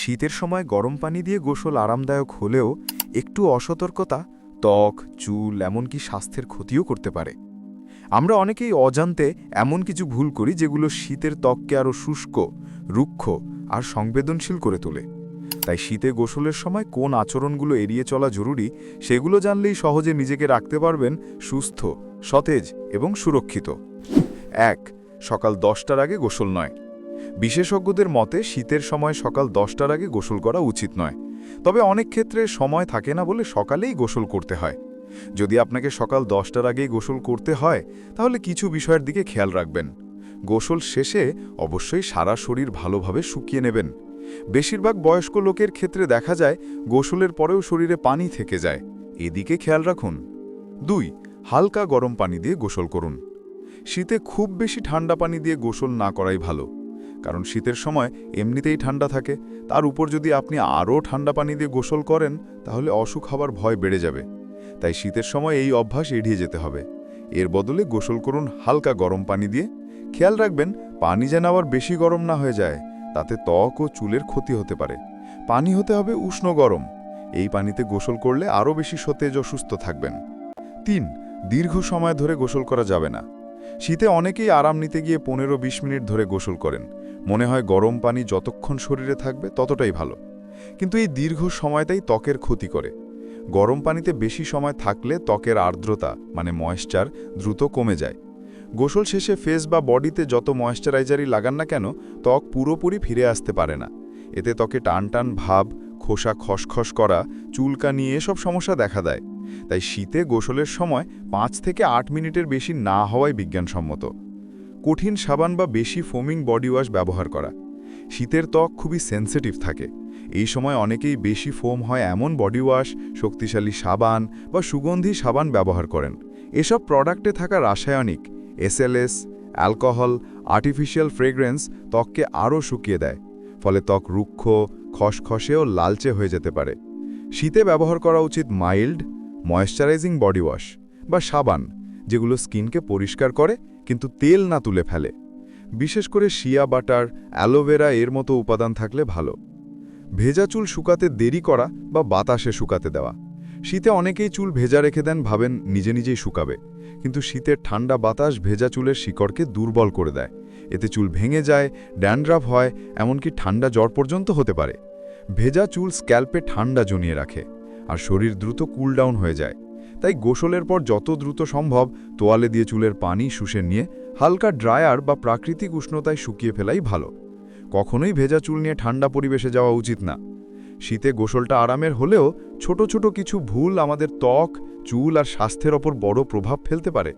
শীতের সময় গরম পানি দিয়ে গোসল আরামদায়ক হলেও একটু অসতর্কতা ত্বক, চুল এমনকি স্বাস্থ্যের ক্ষতিও করতে পারে। আমরা অনেকেই অজান্তে এমন কিছু ভুল করি যেগুলো শীতের ত্বককে আরও শুষ্ক, রুক্ষ আর সংবেদনশীল করে তোলে। তাই শীতে গোসলের সময় কোন আচরণগুলো এড়িয়ে চলা জরুরি সেগুলো জানলেই সহজে নিজেকে রাখতে পারবেন সুস্থ, সতেজ এবং সুরক্ষিত। ১. সকাল 10টার আগে গোসল নয়। বিশেষজ্ঞদের মতে শীতের সময় সকাল 10টার আগে গোসল করা উচিত নয়, তবে অনেক ক্ষেত্রে সময় থাকে না বলে সকালেই গোসল করতে হয়। যদি আপনাকে সকাল 10টার আগেই গোসল করতে হয় তাহলে কিছু বিষয়ের দিকে খেয়াল রাখবেন। গোসল শেষে অবশ্যই সারা শরীর ভালোভাবে শুকিয়ে নেবেন। বেশিরভাগ বয়স্ক লোকের ক্ষেত্রে দেখা যায় গোসলের পরেও শরীরে পানি থেকে যায়, এদিকে খেয়াল রাখুন। ২. হালকা গরম পানি দিয়ে গোসল করুন। শীতে খুব বেশি ঠান্ডা পানি দিয়ে গোসল না করাই ভালো, কারণ শীতের সময় এমনিতেই ঠান্ডা থাকে, তার উপর যদি আপনি আরও ঠান্ডা পানি দিয়ে গোসল করেন তাহলে অসুখ হবার ভয় বেড়ে যাবে। তাই শীতের সময় এই অভ্যাস এড়িয়ে যেতে হবে। এর বদলে গোসল করুন হালকা গরম পানি দিয়ে। খেয়াল রাখবেন পানি যেন আবার বেশি গরম না হয়ে যায়, তাতে ত্বক ও চুলের ক্ষতি হতে পারে। পানি হতে হবে উষ্ণ গরম, এই পানিতে গোসল করলে আরও বেশি সতেজ ও সুস্থ থাকবেন। ৩. দীর্ঘ সময় ধরে গোসল করা যাবে না। শীতে অনেকেই আরাম নিতে গিয়ে 15-20 মিনিট ধরে গোসল করেন, মনে হয় গরম পানি যতক্ষণ শরীরে থাকবে ততটাই ভালো। কিন্তু এই দীর্ঘ সময়টাই ত্বকের ক্ষতি করে। গরম পানিতে বেশি সময় থাকলে ত্বকের আর্দ্রতা মানে ময়েশ্চার দ্রুত কমে যায়। গোসল শেষে ফেস বা বডিতে যত ময়েশ্চারাইজারই লাগান না কেন ত্বক পুরোপুরি ফিরে আসতে পারে না। এতে ত্বকে টান টান ভাব, খোসা খসখস করা, চুলকানি এসব সমস্যা দেখা দেয়। তাই শীতে গোসলের সময় 5 থেকে 8 মিনিটের বেশি না হওয়াই বিজ্ঞানসম্মত। কঠিন সাবান বা বেশি ফোমিং বডি ওয়াশ ব্যবহার করা। শীতের ত্বক খুবই সেন্সিটিভ থাকে, এই সময় অনেকেই বেশি ফোম হয় এমন বডি ওয়াশ, শক্তিশালী সাবান বা সুগন্ধি সাবান ব্যবহার করেন। এসব প্রোডাক্টে থাকা রাসায়নিক, এসএলএস, অ্যালকোহল, আর্টিফিশিয়াল ফ্রেগ্রেন্স ত্বককে আরও শুকিয়ে দেয়, ফলে ত্বক রুক্ষ, খসখসে ও লালচে হয়ে যেতে পারে। শীতে ব্যবহার করা উচিত মাইল্ড, ময়েশ্চারাইজিং বডি ওয়াশ বা সাবান, যেগুলো স্কিনকে পরিষ্কার করে কিন্তু তেল না তুলে ফেলে। বিশেষ করে শিয়া বাটার, অ্যালোভেরা এর মতো উপাদান থাকলে ভালো। ভেজা চুল শুকাতে দেরি করা বা বাতাসে শুকাতে দেওয়া। শীতে অনেকেই চুল ভেজা রেখে দেন, ভাবেন নিজে নিজেই শুকাবে, কিন্তু শীতের ঠান্ডা বাতাস ভেজা চুলের শিকড়কে দুর্বল করে দেয়। এতে চুল ভেঙে যায়, ড্যান্ড্রাফ হয়, এমনকি ঠান্ডা জ্বর পর্যন্ত হতে পারে। ভেজা চুল স্ক্যাল্পে ঠান্ডা জমিয়ে রাখে আর শরীর দ্রুত কুল ডাউন হয়ে যায়। তাই গোসলের পর যত দ্রুত সম্ভব তোয়ালে দিয়ে চুলের পানি শুষে নিয়ে হালকা ড্রায়ার বা প্রাকৃতিক উষ্ণতায় শুকিয়ে ফেলাই ভালো। কখনোই ভেজা চুল নিয়ে ঠান্ডা পরিবেশে যাওয়া উচিত না। শীতে গোসলটা আরামের হলেও ছোট ছোট কিছু ভুল আমাদের ত্বক, চুল আর স্বাস্থ্যের ওপর বড় প্রভাব ফেলতে পারে।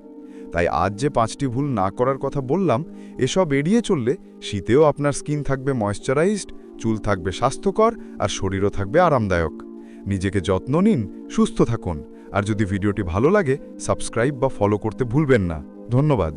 তাই আজ যে 5টি ভুল না করার কথা বললাম, এসব এড়িয়ে চললে শীতেও আপনার স্কিন থাকবে ময়েশ্চারাইজড, চুল থাকবে স্বাস্থ্যকর আর শরীরও থাকবে আরামদায়ক। নিজেকে যত্ন নিন, সুস্থ থাকুন, আর যদি ভিডিওটি ভালো লাগে সাবস্ক্রাইব বা ফলো করতে ভুলবেন না। ধন্যবাদ।